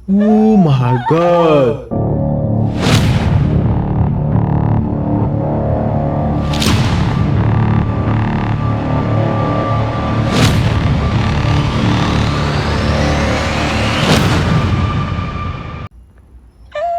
Oh my god.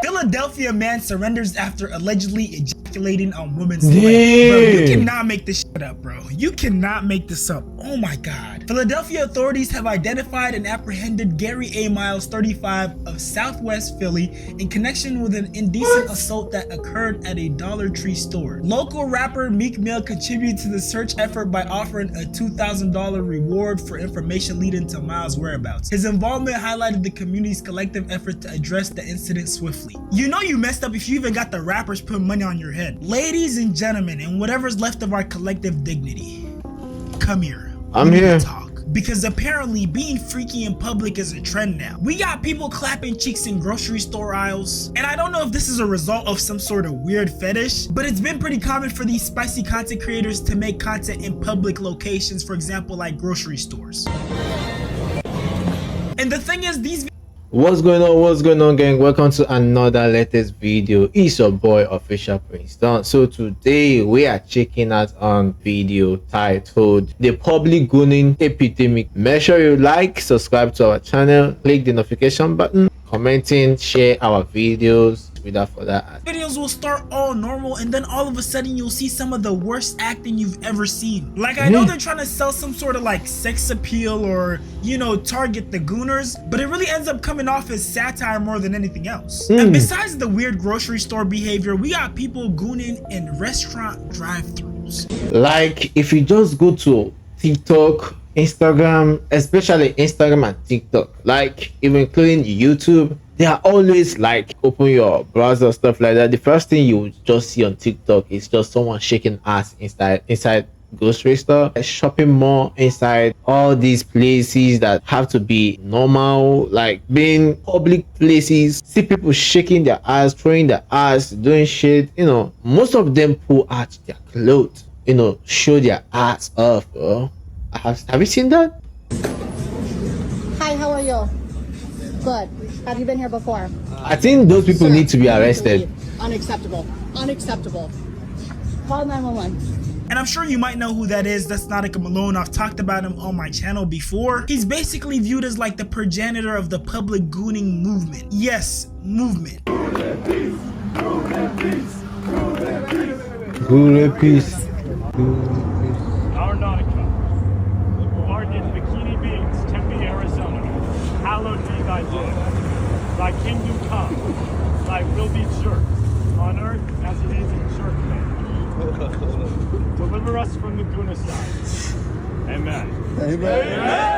Philadelphia man surrenders after allegedly ejaculating on woman's leg. Bro, you cannot make this shit up, bro. You cannot make this up. Oh my god. Philadelphia authorities have identified and apprehended Gary A. Miles, 35, of Southwest Philly in connection with an indecent assault that occurred at a Dollar Tree store. Local rapper Meek Mill contributed to the search effort by offering a $2,000 reward for information leading to Miles' whereabouts. His involvement highlighted the community's collective effort to address the incident swiftly. You know you messed up if you even got the rappers putting money on your head. Ladies and gentlemen, and whatever's left of our collective dignity, come here. I'm here. Talk. Because apparently being freaky in public is a trend now. We got people clapping cheeks in grocery store aisles, and I don't know if this is a result of some sort of weird fetish, but it's been pretty common for these spicy content creators to make content in public locations, for example like grocery stores. And the thing is, these What's going on, gang? Welcome to another latest video. It's your boy Official Prince Don. So today we are checking out on video titled The Public Gooning Epidemic. Make sure you like, subscribe to our channel, click the notification button, commenting, share our videos. Without further ado, videos will start all normal, and then all of a sudden you'll see some of the worst acting you've ever seen. Like, I know they're trying to sell some sort of like sex appeal or, you know, target the gooners, but it really ends up coming off as satire more than anything else. And besides the weird grocery store behavior, we got people gooning in restaurant drive-thrus. like if you just go to TikTok, Instagram, especially Instagram and TikTok, like even including YouTube, they are always like, open your browser, stuff like that. The first thing you just see on TikTok is just someone shaking ass inside grocery store, a shopping mall, inside all these places that have to be normal, like being public places. See people shaking their ass, throwing their ass, doing shit. You know, most of them pull out their clothes, you know, show their ass off, bro. Have you seen that? Hi, how are you? Good. Have you been here before? I think those people Sir, need to be you need to arrested. leave. Unacceptable. Unacceptable. Call 911. And I'm sure you might know who that is. That's Nautica Malone. I've talked about him on my channel before. He's basically viewed as like the progenitor of the public gooning movement. Yes, movement. Good peace. Our Nautica, born in Bikini Beach, Tempe, Arizona, hallowed be thy name. Thy kingdom come, thy will be church, on earth as it is in church land. Deliver us from the Gunaside. Amen. Amen.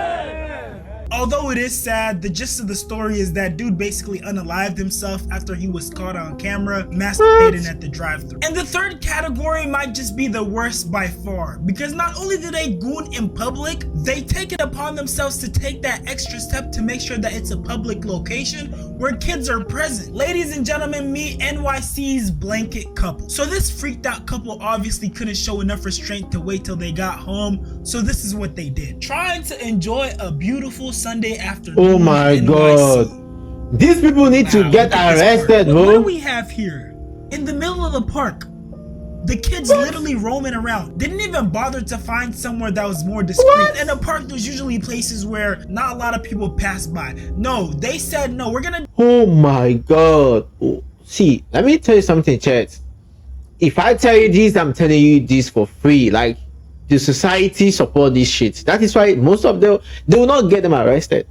Although it is sad, the gist of the story is that dude basically unalived himself after he was caught on camera masturbating at the drive-thru. And the third category might just be the worst by far, because not only do they goon in public, they take it upon themselves to take that extra step to make sure that it's a public location where kids are present. Ladies and gentlemen, meet NYC's blanket couple. So this freaked out couple obviously couldn't show enough restraint to wait till they got home, so this is what they did. Trying to enjoy a beautiful Sunday afternoon. Oh my in god. NYC. These people need to Wow, get look at this arrested, part. What do bro. we have here? In the middle of the park, the kids literally roaming around. Didn't even bother to find somewhere that was more discreet. In a park, there's usually places where not a lot of people pass by. No, they said no, we're gonna. Oh my god. Oh, see, let me tell you something, chat. If I tell you this, I'm telling you this for free. Like, the society support this shit. That is why most of them, they will not get them arrested.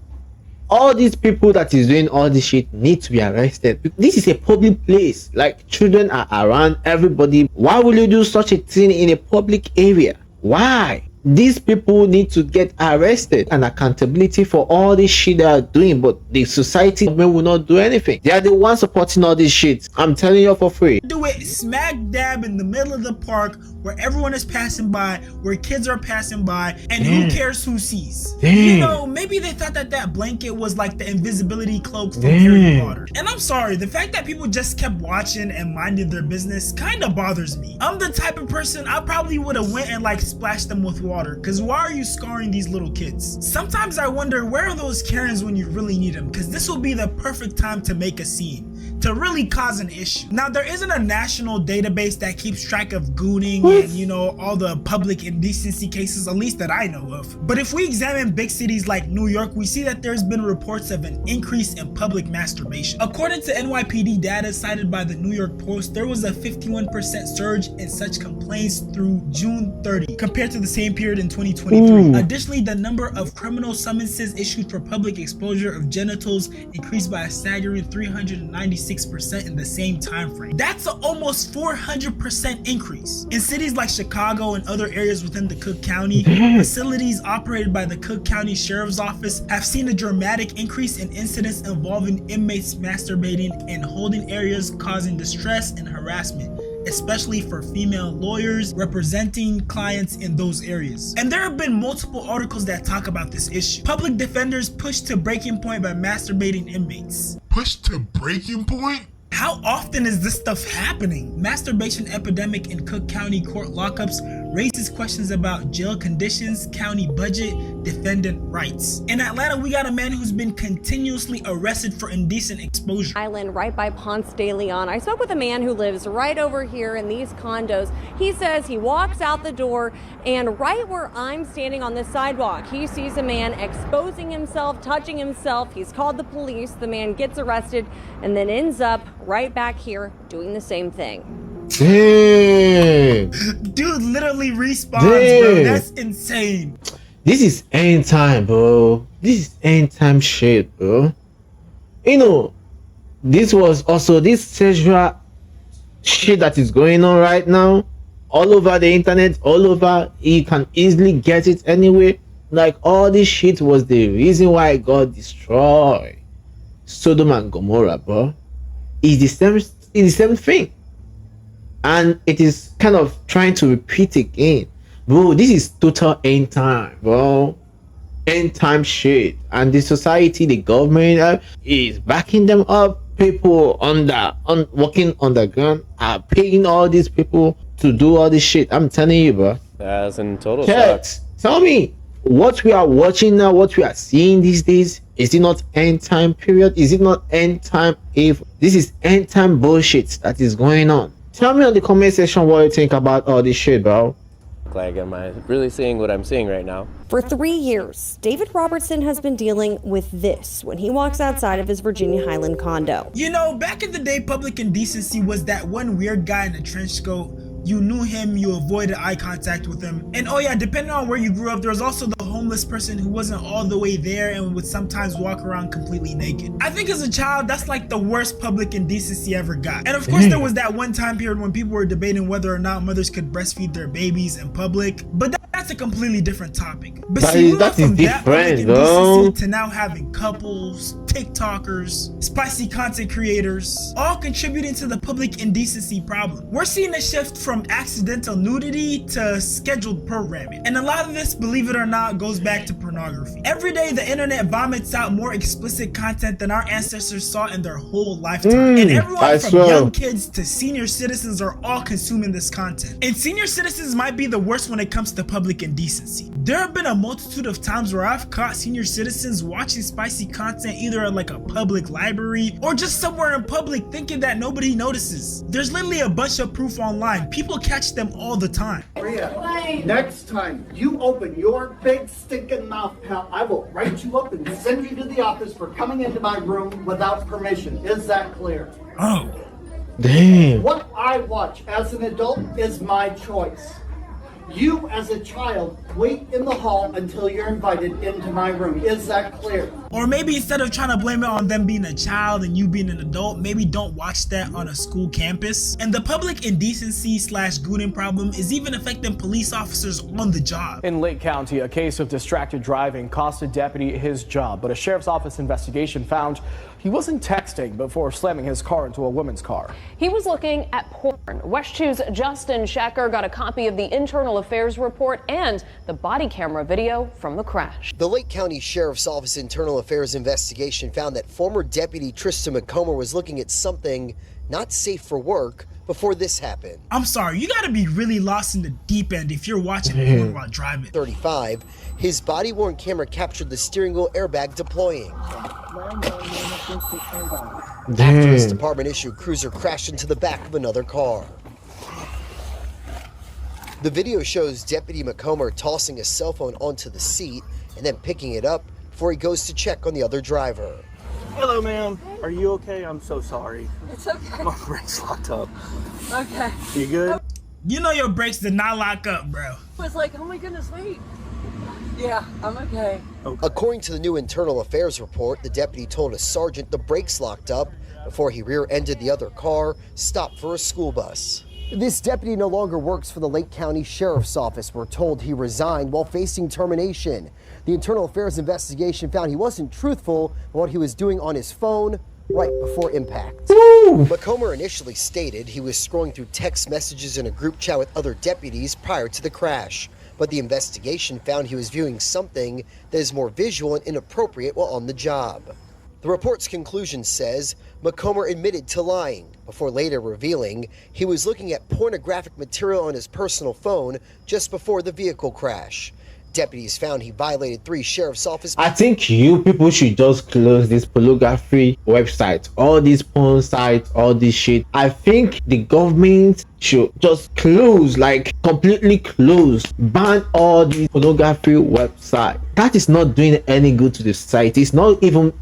All these people that is doing all this shit need to be arrested. This is a public place. Like, children are around, everybody. Why will you do such a thing in a public area? Why? These people need to get arrested and accountability for all this shit they are doing, but the society will not do anything. They are the ones supporting all this shit. I'm telling you for free. Do it smack dab in the middle of the park where everyone is passing by, where kids are passing by, and who cares who sees? You know, maybe they thought that that blanket was like the invisibility cloak from Harry Potter. And I'm sorry, the fact that people just kept watching and minded their business kind of bothers me. I'm the type of person, I probably would have went and like splashed them with water water, because why are you scarring these little kids? Sometimes I wonder, where are those Karens when you really need them? Because this will be the perfect time to make a scene, to really cause an issue. Now, there isn't a national database that keeps track of gooning and, you know, all the public indecency cases, at least that I know of. But if we examine big cities like New York, we see that there's been reports of an increase in public masturbation. According to NYPD data cited by the New York Post, there was a 51% surge in such complaints through June 30 compared to the same period in 2023. Additionally, the number of criminal summonses issued for public exposure of genitals increased by a staggering 396% in the same time frame. That's an almost 400% increase. In cities like Chicago and other areas within the Cook County, facilities operated by the Cook County Sheriff's Office have seen a dramatic increase in incidents involving inmates masturbating and holding areas, causing distress and harassment, especially for female lawyers representing clients in those areas. And there have been multiple articles that talk about this issue. Public defenders pushed to breaking point by masturbating inmates. Pushed to breaking point? How often is this stuff happening? Masturbation epidemic in Cook County court lockups raises questions about jail conditions, county budget, defendant rights. In Atlanta, we got a man who's been continuously arrested for indecent exposure. Island right by Ponce de Leon. I spoke with a man who lives right over here in these condos. He says he walks out the door and right where I'm standing on this sidewalk, he sees a man exposing himself, touching himself. He's called the police. The man gets arrested and then ends up right back here doing the same thing. Damn. Dude literally respawns, bro. That's insane. This is end time, bro. This is end time shit, bro. You know, this was also this sexual shit that is going on right now all over the internet, all over. You can easily get it anyway. Like, all this shit was the reason why God destroyed Sodom and Gomorrah, bro. It's the same thing, and it is kind of trying to repeat again, bro. This is total end time, bro. End time shit, and the society, the government is backing them up. People working underground are paying all these people to do all this shit. I'm telling you, bro. As in total shock. Tell me, what we are watching now, what we are seeing these days, is it not end time period? Is it not end time evil? This is end time bullshit that is going on. Tell me on the comment section what you think about all this shit, bro. Like, am I really seeing what I'm seeing right now? For 3 years, David Robertson has been dealing with this when he walks outside of his Virginia Highland condo. You know, back in the day, public indecency was that one weird guy in a trench coat. You knew him, you avoided eye contact with him. And oh yeah, depending on where you grew up, there was also the homeless person who wasn't all the way there and would sometimes walk around completely naked. I think as a child, that's like the worst public indecency ever got. And of course, there was that one time period when people were debating whether or not mothers could breastfeed their babies in public. But that's a completely different topic. But see, we went from that public indecency to now having couples, TikTokers, spicy content creators, all contributing to the public indecency problem. We're seeing a shift from accidental nudity to scheduled programming. And a lot of this, believe it or not, goes back to pornography. Every day, the internet vomits out more explicit content than our ancestors saw in their whole lifetime. And everyone from young kids to senior citizens are all consuming this content. And senior citizens might be the worst when it comes to public indecency. There have been a multitude of times where I've caught senior citizens watching spicy content either at like a public library or just somewhere in public thinking that nobody notices. There's literally a bunch of proof online. People catch them all the time. Maria, next time you open your big stinking mouth, pal, I will write you up and send you to the office for coming into my room without permission. Is that clear? Oh. Damn. What I watch as an adult is my choice. You, as a child, wait in the hall until you're invited into my room. Is that clear? Or maybe instead of trying to blame it on them being a child and you being an adult, maybe don't watch that on a school campus. And the public indecency / gooning problem is even affecting police officers on the job. In Lake County, a case of distracted driving cost a deputy his job, but a sheriff's office investigation found he wasn't texting before slamming his car into a woman's car. He was looking at porn. West 2's Justin Schecker got a copy of the internal internal affairs report and the body camera video from the crash. The Lake County Sheriff's Office Internal Affairs investigation found that former Deputy Tristan McComber was looking at something not safe for work before this happened. I'm sorry, you gotta be really lost in the deep end if you're watching porn while driving. 35, his body-worn camera captured the steering wheel airbag deploying. After his department-issued cruiser crashed into the back of another car. The video shows Deputy McComber tossing a cell phone onto the seat and then picking it up before he goes to check on the other driver. Hello, ma'am. Are you okay? I'm so sorry. It's okay. My brakes locked up. Okay. You good? You know your brakes did not lock up, bro. I was like, oh my goodness, wait. Yeah, I'm okay. According to the new internal affairs report, the deputy told a sergeant the brakes locked up before he rear-ended the other car, stopped for a school bus. This deputy no longer works for the Lake County Sheriff's Office. We're told he resigned while facing termination. The internal affairs investigation found he wasn't truthful in what he was doing on his phone right before impact. McComber initially stated he was scrolling through text messages in a group chat with other deputies prior to the crash, but the investigation found he was viewing something that is more visual and inappropriate while on the job. The report's conclusion says McComber admitted to lying before later revealing he was looking at pornographic material on his personal phone just before the vehicle crash. Deputies found he violated 3 sheriff's office. I think you people should just close this pornography website, all these porn sites, all this shit. I think the government should just close, like completely close, ban all these pornography websites. That is not doing any good to the society. It's not even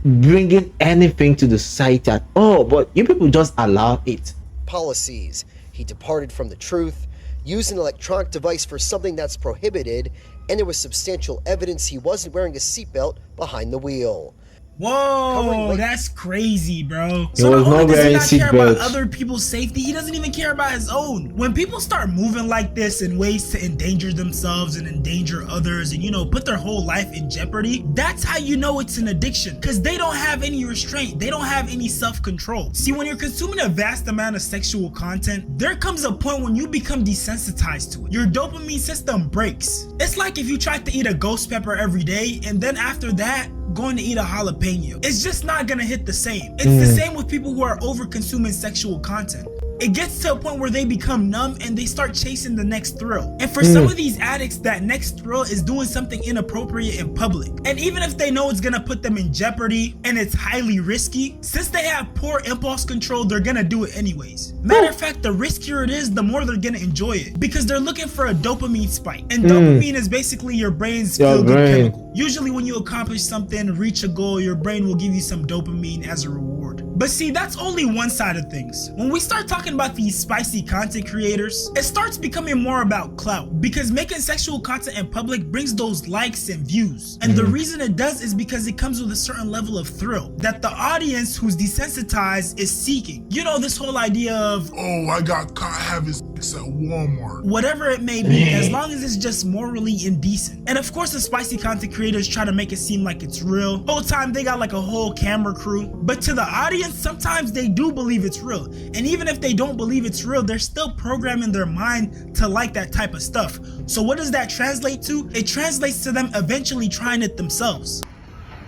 bringing anything to the society at all, but you people just allow it. Policies. He departed from the truth, used an electronic device for something that's prohibited, and there was substantial evidence he wasn't wearing a seatbelt behind the wheel. Whoa, that's crazy, bro. He was not wearing does he not care about seatbelts. other people's safety? He doesn't even care about his own. When people start moving like this in ways to endanger themselves and endanger others and, you know, put their whole life in jeopardy, that's how you know it's an addiction, because they don't have any restraint. They don't have any self-control. See, when you're consuming a vast amount of sexual content, there comes a point when you become desensitized to it. Your dopamine system breaks. It's like if you tried to eat a ghost pepper every day and then after that, going to eat a jalapeno. It's just not gonna hit the same. It's the same with people who are over consuming sexual content. It gets to a point where they become numb and they start chasing the next thrill. And for some of these addicts, that next thrill is doing something inappropriate in public. And even if they know it's gonna put them in jeopardy and it's highly risky, since they have poor impulse control, they're gonna do it anyways. Matter of fact, the riskier it is, the more they're gonna enjoy it, because they're looking for a dopamine spike. And dopamine is basically your brain's feel-good chemical. Usually when you accomplish something, reach a goal, your brain will give you some dopamine as a reward. But see, that's only one side of things. When we start talking about these spicy content creators, it starts becoming more about clout, because making sexual content in public brings those likes and views. And the reason it does is because it comes with a certain level of thrill that the audience who's desensitized is seeking. You know, this whole idea of, oh, I got caught having sex at Walmart. Whatever it may be, as long as it's just morally indecent. And of course, the spicy content creators try to make it seem like it's real. Whole time they got like a whole camera crew. But to the audience, sometimes they do believe it's real. And even if they don't believe it's real, they're still programming their mind to like that type of stuff. So what does that translate to? It translates to them eventually trying it themselves.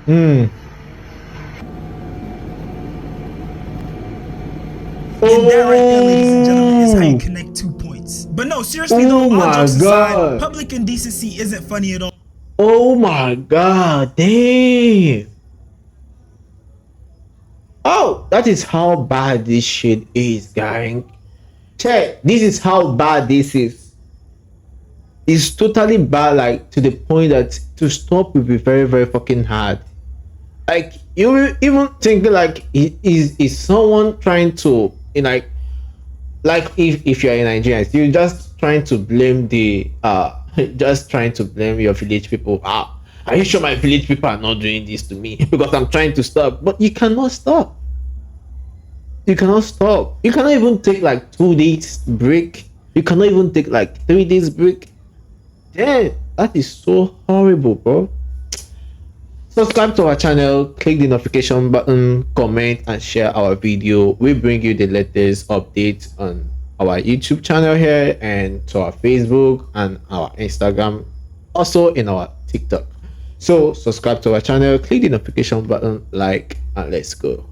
And that right there, ladies and gentlemen, is how you connect 2 points. But no, seriously though, all jokes aside, public indecency isn't funny at all. Oh my god, damn. Oh, that is how bad this shit is, gang. Check, this is how bad this is. It's totally bad, like to the point that to stop will be very, very fucking hard. Like you will even think like is someone trying to, like if you're in Nigeria, you're just trying to blame the just trying to blame your village people. Are you sure my village people are not doing this to me because I'm trying to stop? But you cannot stop. You cannot stop. You cannot even take like 2 days break. You cannot even take like 3 days break. Damn, that is so horrible, bro. Subscribe to our channel, click the notification button, comment and share our video. We bring you the latest updates on our YouTube channel here and to our Facebook and our Instagram, also in our TikTok. So subscribe to our channel, click the notification button, like, and let's go.